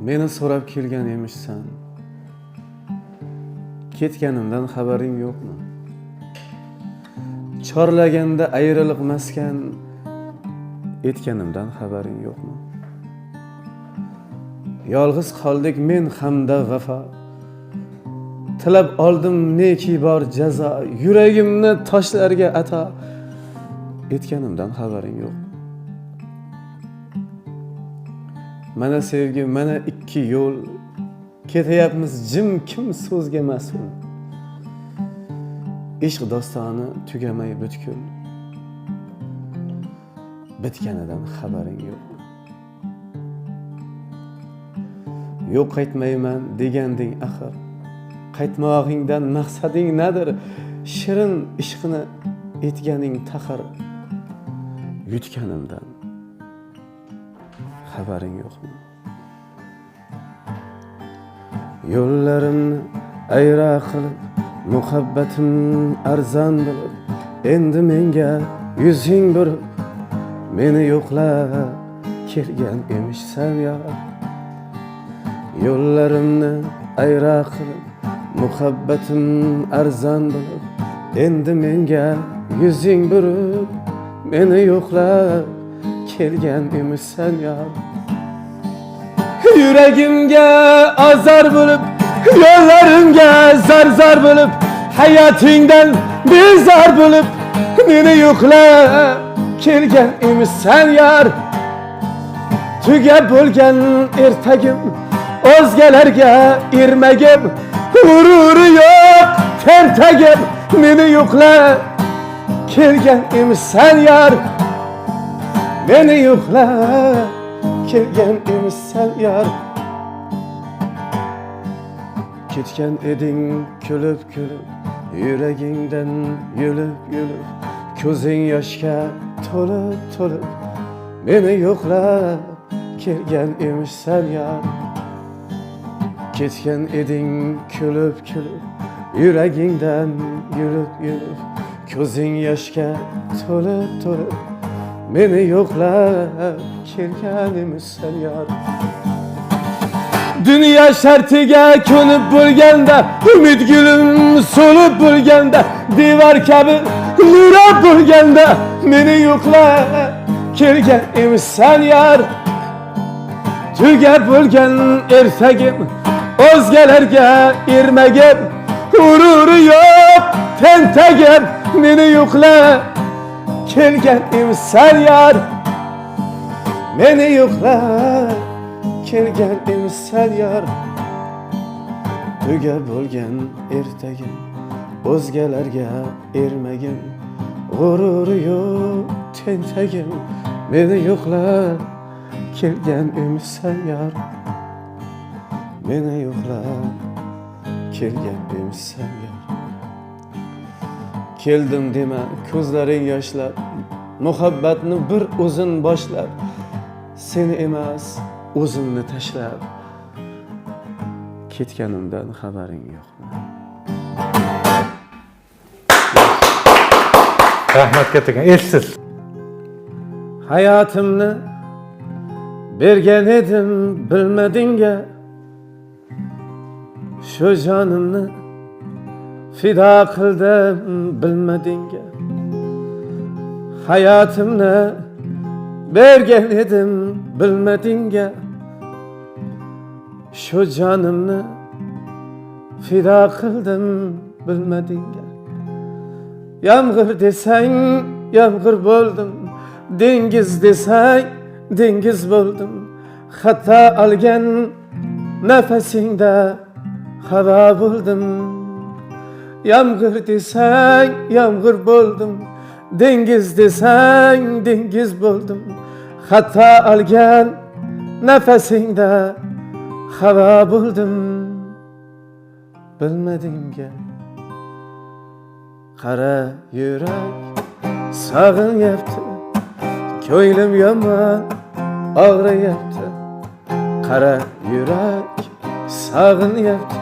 Meni so'rab kelgan emishsan. Ketganimdan xabaring yo'qmi? Chorlaganda ayriliq maskan etganimdan xabaring yo'qmi? Yolg'iz qoldik men hamda vafo. Tilab oldim neki bor jazo, yuragimni toshlarga ato etganimdan xabaring yo'q. Mana sevgi, mana ikki yo'l, ketayapmiz jim, kim so'zga mas'ul. Ishq dostoni tugamay butkul, bitganidan xabaring yo'q. Yo'q qaytmayman deganding axir, qaytmog'ingdan maqsading nedir? Shirin ishqini etganing taxir, yutganimdan xabaring yo'qmi? Yo'llarimni ayra qilib, muhabbatim arzon bilib, endi menga yuzing burib, meni yo'qlab kelgan emishsan ya. Yo'llarimni ayra qilib, muhabbatim arzon bilib, endi menga yuzing burib, meni yo'qlab kelgan emishsan ya. Yuragimga azor bo'lib, yo'llarimga zar bo'lib, hayotingdan bezor bo'lib, meni yo'qlab kelgan emishsan yar. Tugab bo'lgan ertagim, o'zgalarga ermagim, g'ururi yo'q tentegim, meni yo'qlab kelgan emishsan yar. Meni yo'qlab kelgan emishsan yar. Ketgan eding kulib-kulib, yuragingdan yulib-yulib, ko'zing yoshga to'lib-to'lib, meni yo'qlab kelgan emishsan yar. Ketgan eding kulib-kulib, yuragingdan yulib-yulib, ko'zing yoshga to'lib-to'lib, meni yo'qlab kelgan emishsan yar. Dünya shartiga ko'nib bo'lganda, umid gulim so'lib bo'lganda, devor kabi nurab bo'lganda, meni yo'qlab kelgan emishsan yar. Tugab bo'lgan ertagim, o'zgalarga ermagim, g'ururi yo'q tentegim, meni yo'qlab kelgan emishsan yar. Meni yo'qlab kelgan emishsan yar. Tugab bo'lgan ertagim, o'zgalarga ermagim, g'ururi yo'q tentegim, meni yo'qlab kelgan emishsan yar. Meni yo'qlab kelgan emishsan yar. Keldim dema ko'zlaring yoshlab, muhabbatni bir o'zin boshlab, seni emas o'zimni tashlab ketganimdan xabaring yo'qmi? Rahmat kattakon, esiz. Hayotimni bergan edim bilmadingga, shu jonimni fido qildim bilmadingga. Hayotimni bergan edim bilmadingga, shu jonimni fido qildim bilmadingga. Yomg'ir desang yomg'ir bo'ldim, dengiz desang dengiz bo'ldim, xato olgan nafasingda havo bo'ldim. Yomg'ir desang yomg'ir bo'ldim, dengiz desang dengiz bo'ldim, xato olgan nafasingda havo bo'ldim. Bilmadingga qara yurak sog'inyapti, ko'nglim yomon og'riyapti. Qara yurak sog'inyapti,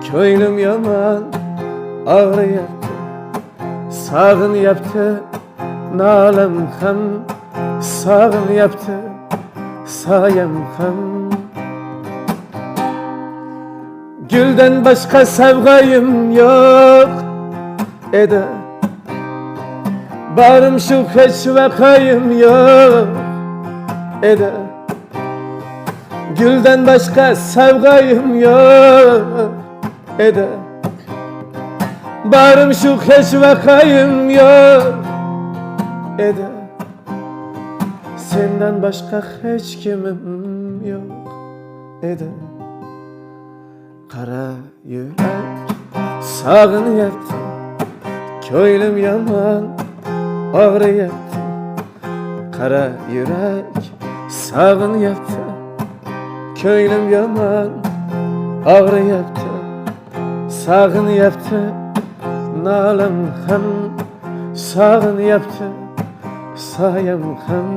ko'nglim yomon og'riyapti. Sog'inyapti nolam ham, sog'inyapti soyam ham Gülden başka sevgayım yok ede. Barım şu hiç vakayım yok ede. Gülden başka sevgayım yok ede. Barım şu hiç vakayım yok ede. Senden başka hiç kimim yok ede. Kara yürek sağınıyattı, köylüm yaman ağrıyattı. Kara yürek sağınıyattı, köylüm yaman ağrıyattı. Sağınıyattı, nalım hem sağınıyattı, sayım hem